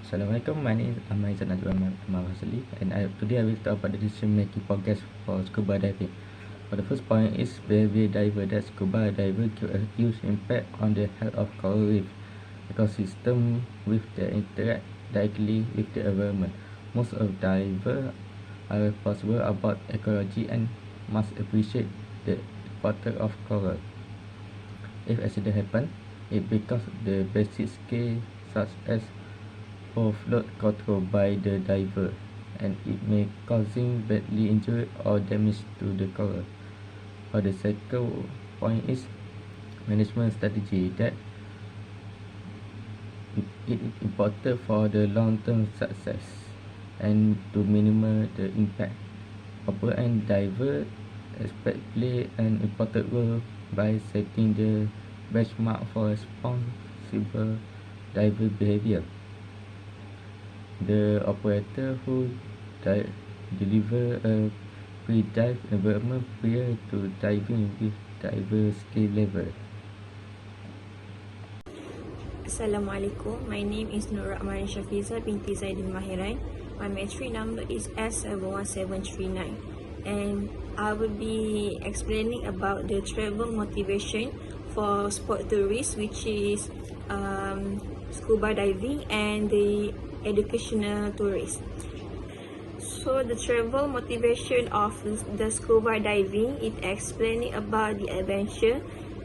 Assalamualaikum, my name is NAJWAN FADZLI, and today I will talk about the decision-making progress for scuba diving. For the first point is behavior diver. That scuba diver give a huge impact on the health of coral reef ecosystem with the interact directly with the environment. Most of divers are responsible about ecology and must appreciate the importance of coral. If accident happen, it becomes the basic skill such as overload control by the diver, and it may causing badly injury or damage to the coral. For the second point is management strategy. That it is important for the long-term success and to minimize the impact. Operator and diver expect play an important role by setting the benchmark for responsible diver behavior. The operator who deliver a pre-dive environment prior to diving with diver skill level. Assalamualaikum. My name is NURUL SYAFIZA binti ZAIDIL MAHERAN. My entry number is S71739, and I will be explaining about the travel motivation for sport tourists, which is scuba diving and the educational tourists. So the travel motivation of the scuba diving, it explaining about the adventure,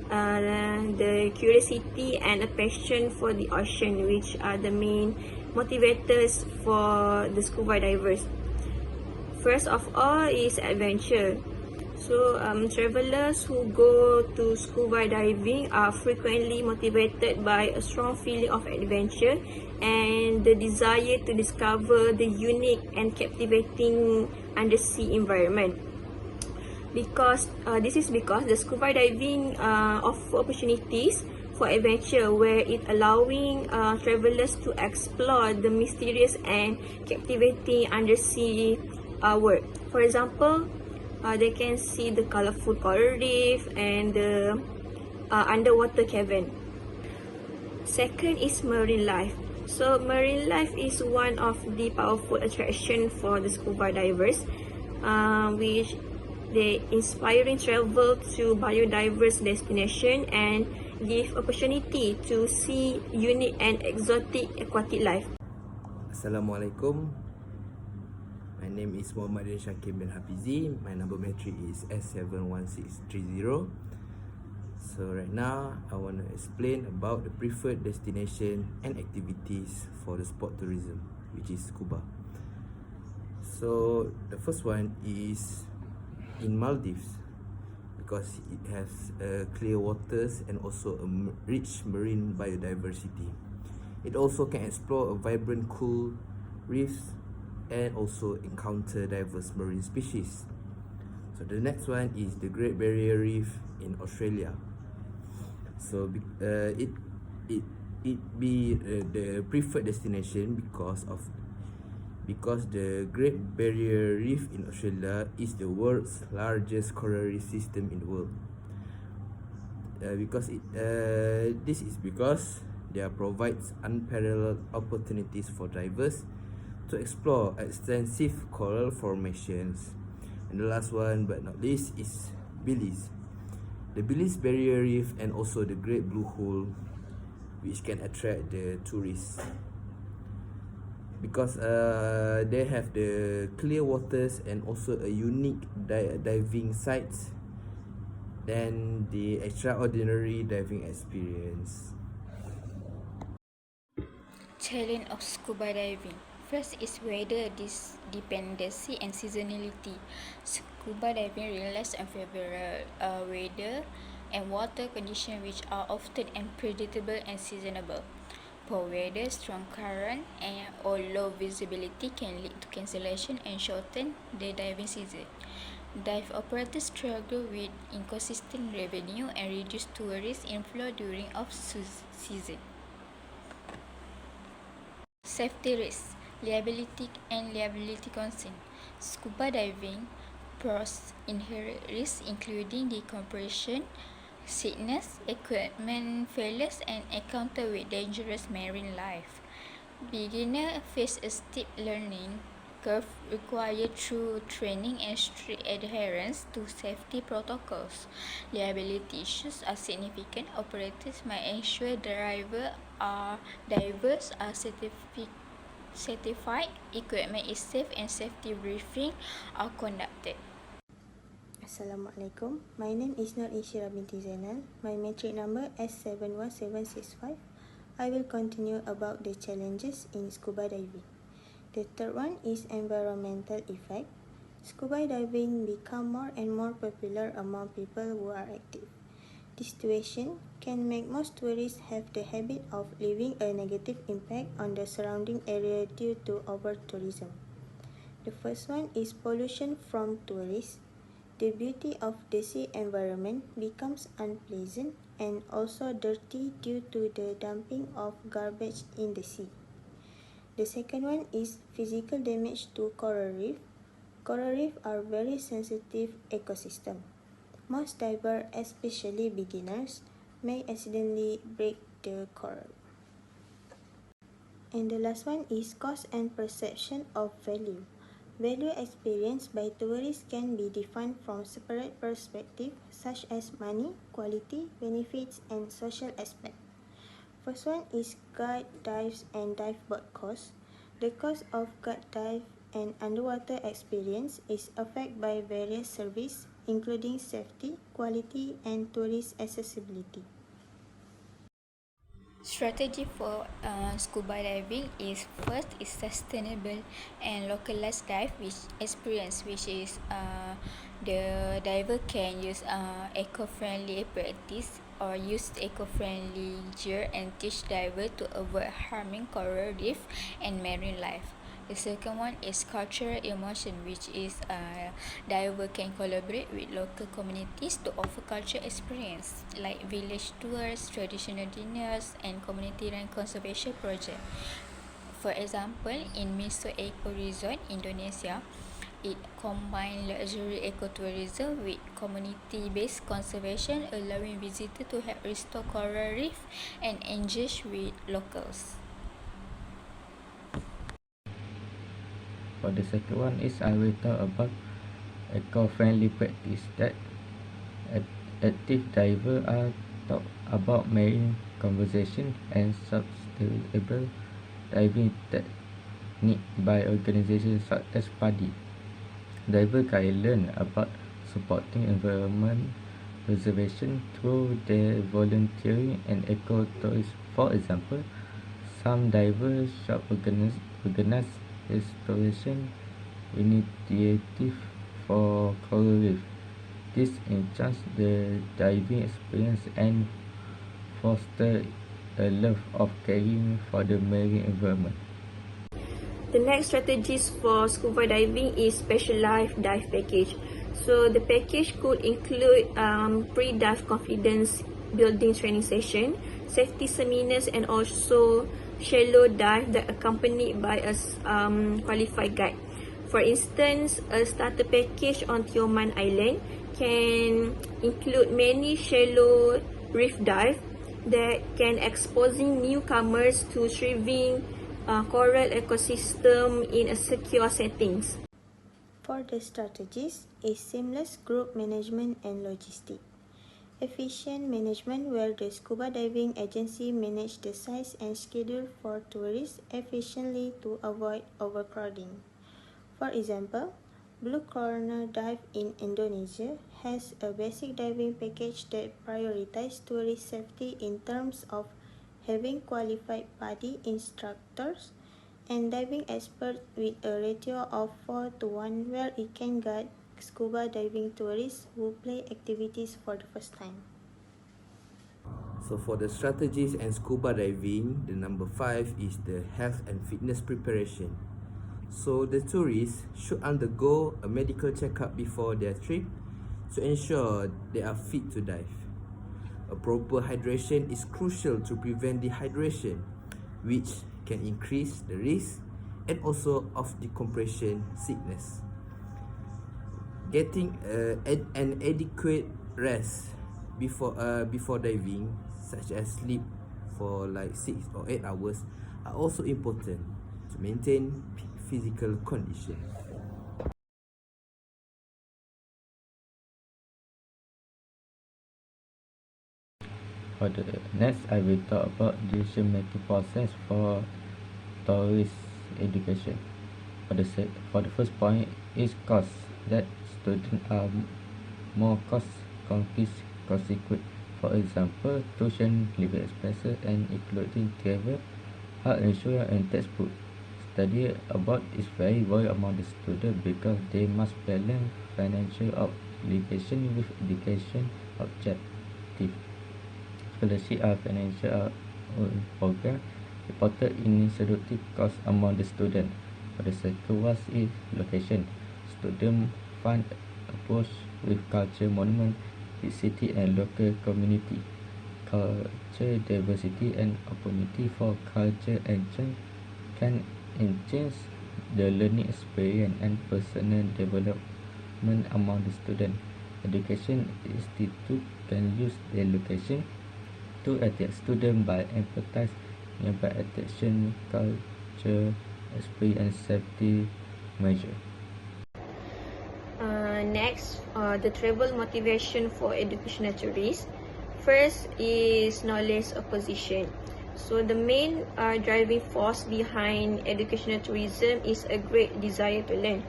the curiosity and a passion for the ocean, which are the main motivators for the scuba divers. First of all is adventure. So travelers who go to scuba diving are frequently motivated by a strong feeling of adventure and the desire to discover the unique and captivating undersea environment. This is because the scuba diving offer opportunities for adventure, where it allowing travelers to explore the mysterious and captivating undersea world. For example, they can see the colorful coral reef and the underwater cavern. Second is marine life. So marine life is one of the powerful attraction for the scuba divers, which they inspiring travel to biodiverse destination and give opportunity to see unique and exotic aquatic life. Assalamualaikum. My name is HAKIM bin HAPIZI. My number matric is S71630. So right now I want to explain about the preferred destination and activities for the sport tourism, which is scuba. So the first one is in Maldives, because it has clear waters and also a rich marine biodiversity. It also can explore a vibrant cool reefs and also encounter diverse marine species. So the next one is the Great Barrier Reef in Australia. So it be the preferred destination because the Great Barrier Reef in Australia is the world's largest coral reef system in the world. This is because there provides unparalleled opportunities for divers to explore extensive coral formations. And the last one but not least is Belize. The Belize Barrier Reef and also the Great Blue Hole, which can attract the tourists because they have the clear waters and also a unique diving sites than the extraordinary diving experience. Challenge of scuba diving. First is weather dependency and seasonality. Scuba diving relies on favorable weather and water conditions, which are often unpredictable and seasonable. Poor weather, strong current, or low visibility can lead to cancellation and shorten the diving season. Dive operators struggle with inconsistent revenue and reduced tourist inflow during off-season. Safety risks, liability concern. Scuba diving poses inherent risks including decompression, sickness, equipment failures, and encounter with dangerous marine life. Beginner face a steep learning curve required through training and strict adherence to safety protocols. Liability issues are significant. Operators might ensure divers are certified, equipment is safe, and safety briefing are conducted. Assalamualaikum. My name is NURDHANIYA binti ZAINAL. My metric number S71765. I will continue about the challenges in scuba diving. The third one is environmental effect. Scuba diving become more and more popular among people who are active. This situation can make most tourists have the habit of leaving a negative impact on the surrounding area due to over-tourism. The first one is pollution from tourists. The beauty of the sea environment becomes unpleasant and also dirty due to the dumping of garbage in the sea. The second one is physical damage to coral reef. Coral reef are very sensitive ecosystem. Most divers, especially beginners, may accidentally break the coral. And the last one is cost and perception of value. Value experienced by tourists can be defined from separate perspectives such as money, quality, benefits, and social aspect. First one is guide dives and dive board cost. The cost of guide dive and underwater experience is affected by various services, including safety, quality, and tourist accessibility. Strategy for scuba diving is first is sustainable and localized dive experience, which is the diver can use eco-friendly practice or use eco-friendly gear and teach diver to avoid harming coral reef and marine life. The second one is cultural immersion, which is diver can collaborate with local communities to offer cultural experience like village tours, traditional dinners, and community-run conservation projects. For example, in Miso Eco Resort, Indonesia, it combines luxury ecotourism with community-based conservation, allowing visitors to help restore coral reef and engage with locals. For the second one is I will talk about eco-friendly practice that active divers are talk about marine conservation and sustainable diving technique by organizations such as PADI. Divers can learn about supporting environment preservation through their volunteering and eco-tourism. For example, some divers shall organize restoration initiative for coral reef. This enhances the diving experience and foster a love of caring for the marine environment. The next strategies for scuba diving is specialized dive package. So the package could include pre-dive confidence building training session, safety seminars, and also shallow dive that accompanied by a qualified guide. For instance, a starter package on Tioman Island can include many shallow reef dive that can exposing newcomers to thriving coral ecosystem in a secure settings. For the strategies is seamless group management and logistics. Efficient management where the scuba diving agency manage the size and schedule for tourists efficiently to avoid overcrowding. For example, Blue Corner Dive in Indonesia has a basic diving package that prioritizes tourist safety in terms of having qualified PADI instructors and diving experts with a ratio of 4:1 where it can guide scuba diving tourists who play activities for the first time. So for the strategies and scuba diving, the number 5 is the health and fitness preparation. So the tourists should undergo a medical checkup before their trip to ensure they are fit to dive. A proper hydration is crucial to prevent dehydration, which can increase the risk and also of decompression sickness. Getting an adequate rest before diving, such as sleep for like 6 or 8 hours, are also important to maintain physical condition. For the next, I will talk about decision-making process for tourist education. For the first point is cost. That students are more consequent. For example, tuition, living expenses, and including travel, health insurance, and textbook. Study abroad is very worried among the students because they must balance financial obligation with education objective. Scholarship are financial program reported introductory cost among the student. For the second one is location. Student fund approach with culture monument, city and local community. Culture diversity and opportunity for culture exchange can enhance the learning experience and personal development among the student. Education institute can use their location to attract students by emphasize nearby attraction, culture, experience, safety measure. Next, the travel motivation for educational tourists. First is knowledge acquisition. So the main driving force behind educational tourism is a great desire to learn.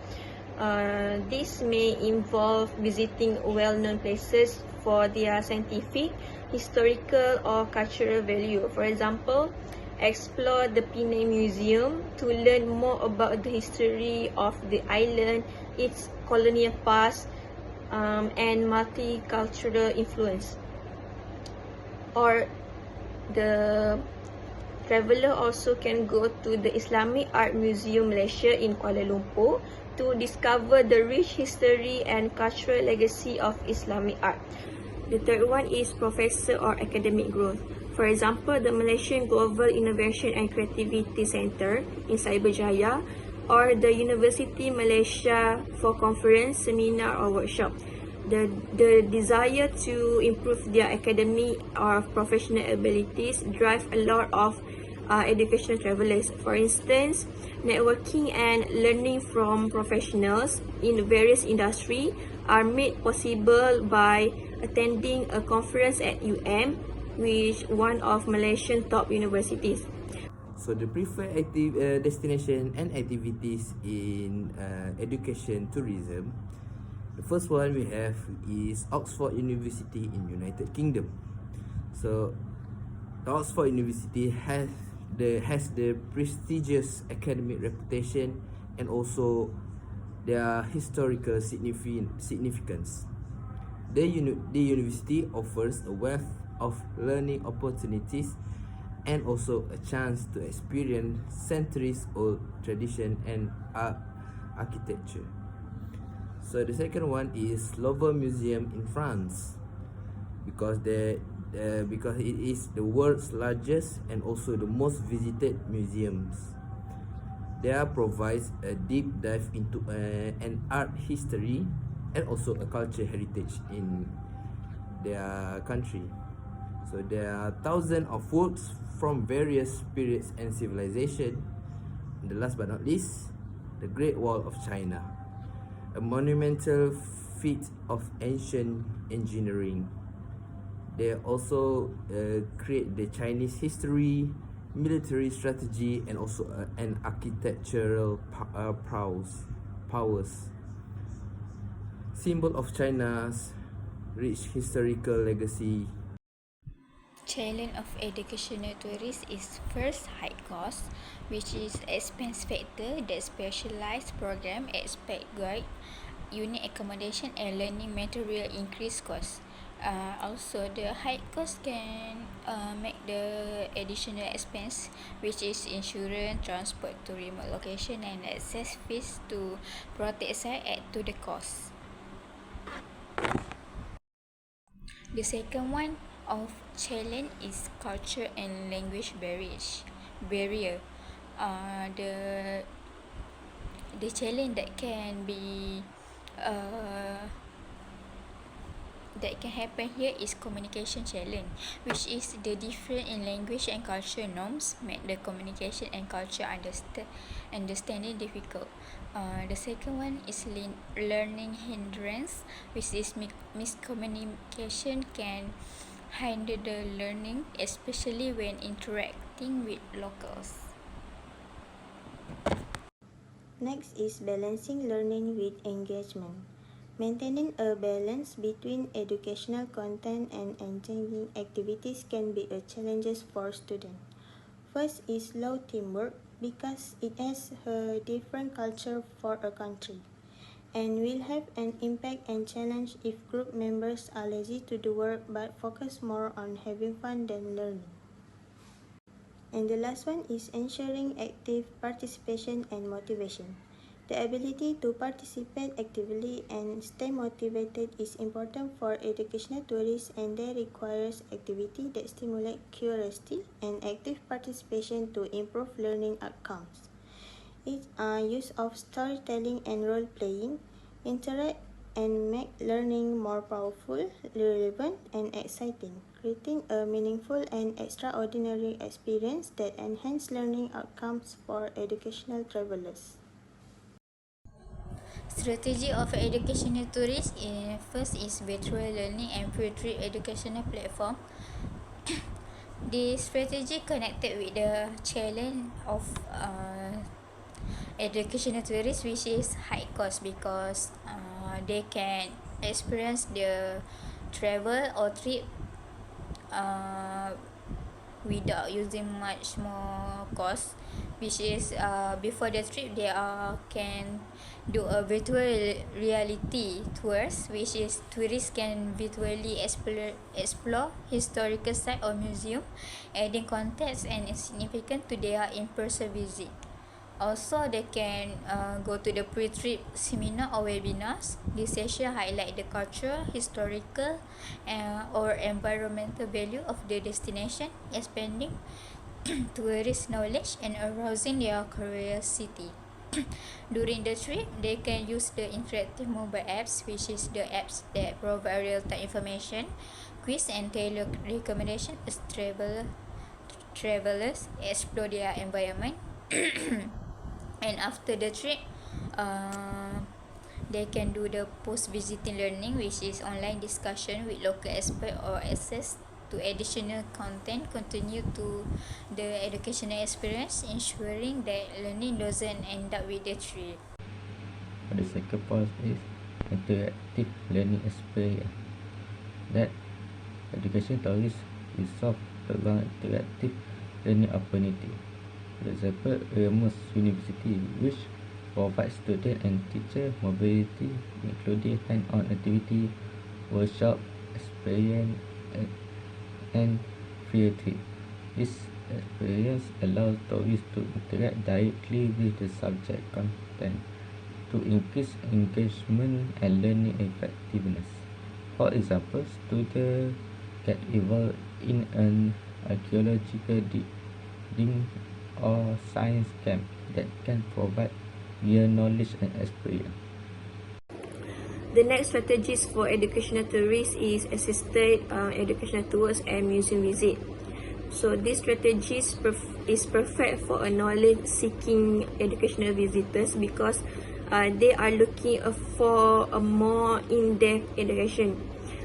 This may involve visiting well-known places for their scientific, historical, or cultural value. For example, explore the Penang Museum to learn more about the history of the island, its colonial past, and multicultural influence. Or the traveller also can go to the Islamic Art Museum Malaysia in Kuala Lumpur to discover the rich history and cultural legacy of Islamic art. The third one is professor or academic growth. For example, the Malaysian Global Innovation and Creativity Centre in Cyberjaya, or the University Malaysia for conference, seminar or workshop. The desire to improve their academic or professional abilities drive a lot of educational travelers. For instance, networking and learning from professionals in various industries are made possible by attending a conference at which one of Malaysian top universities. So the preferred destination and activities in education tourism. The first one we have is Oxford University in United Kingdom. So Oxford University has the prestigious academic reputation and also their historical significance. The university offers a wealth of learning opportunities and also a chance to experience centuries-old tradition and architecture. So the second one is Louvre Museum in France, because it is the world's largest and also the most visited museums. There provides a deep dive into an art history and also a culture heritage in their country. So there are thousands of works from various periods and civilizations. And the last but not least, the Great Wall of China, a monumental feat of ancient engineering. They also create the Chinese history, military strategy, and also an architectural powers. Symbol of China's rich historical legacy. Challenge of educational tourists is first high cost, which is expense factor that specialized program expect guide, unique accommodation and learning material increase cost. Also, the high cost can make the additional expense, which is insurance, transport to remote location, and access fees to protect site add to the cost. The second one of challenge is culture and language barrier. The challenge that can be that can happen here is communication challenge, which is the difference in language and culture norms make the communication and culture understanding difficult. The second one is learning hindrance, which is miscommunication can hinder the learning, especially when interacting with locals. Next is balancing learning with engagement. Maintaining a balance between educational content and engaging activities can be a challenge for students. First is low teamwork because it has a different culture for a country and will have an impact and challenge if group members are lazy to do work but focus more on having fun than learning. And the last one is ensuring active participation and motivation. The ability to participate actively and stay motivated is important for educational tourists, and they requires activity that stimulate curiosity and active participation to improve learning outcomes. Use of storytelling and role-playing interact and make learning more powerful, relevant, and exciting, creating a meaningful and extraordinary experience that enhance learning outcomes for educational travelers. Strategy of educational tourists first is virtual learning and free educational platform. This strategy connected with the challenge of educational tourists, which is high cost because they can experience the travel or trip without using much more cost, which is before the trip they can do a virtual reality tours, which is tourists can virtually explore historical site or museum, adding context and significance to their in-person visit. Also, they can go to the pre-trip seminar or webinars. This session highlight the cultural, historical, or environmental value of the destination, expanding tourist knowledge and arousing their curiosity. During the trip, they can use the interactive mobile apps, which is the apps that provide real-time information, quiz, and tailored recommendation as travelers explore their environment. And after the trip, they can do the post-visiting learning, which is online discussion with local experts or access to additional content, continue to the educational experience, ensuring that learning doesn't end up with the trip. For the second point is interactive learning experience. That education tourists will solve around interactive learning opportunity. For example, Ramos University, which provides student and teacher mobility, including hand-on activity, workshop, experience, and field trip. This experience allows tourists to interact directly with the subject content to increase engagement and learning effectiveness. For example, students get involved in an archaeological digging or science camp that can provide real knowledge and experience. The next strategies for educational tourists is assisted educational tours and museum visit. So this strategies is perfect for a knowledge-seeking educational visitors because they are looking for a more in-depth education.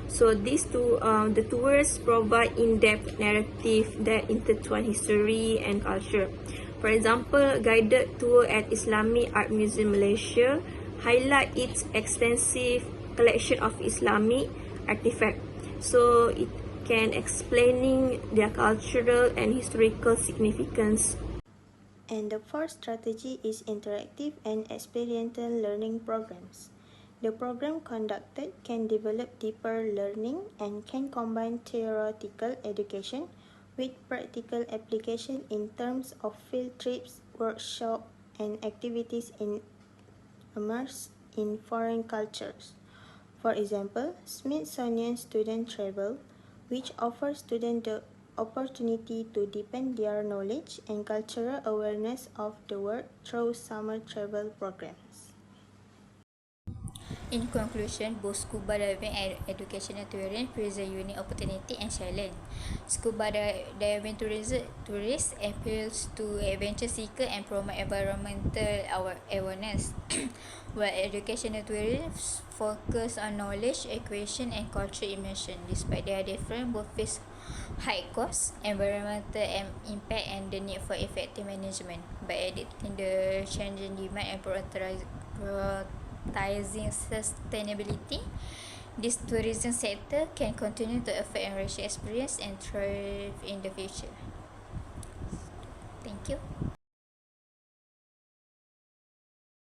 So these two, the tours provide in-depth narrative that intertwine history and culture. For example, guided tour at Islamic Art Museum Malaysia highlight its extensive collection of Islamic artifacts. So it can explaining their cultural and historical significance. And the fourth strategy is interactive and experiential learning programs. The program conducted can develop deeper learning and can combine theoretical education with practical application in terms of field trips, workshops, and activities immersed in foreign cultures. For example, Smithsonian Student Travel, which offers students the opportunity to deepen their knowledge and cultural awareness of the world through summer travel programs. In conclusion, both scuba diving and educational tourism present unique opportunity and challenge. Scuba diving tourists appeals to adventure seeker and promote environmental awareness, while educational tourism focus on knowledge, acquisition, and cultural immersion. Despite their different, both face high cost, environmental impact, and the need for effective management. By adapting the changing demand and prioritizing sustainability, this tourism sector can continue to affect enriching experience and thrive in the future. Thank you.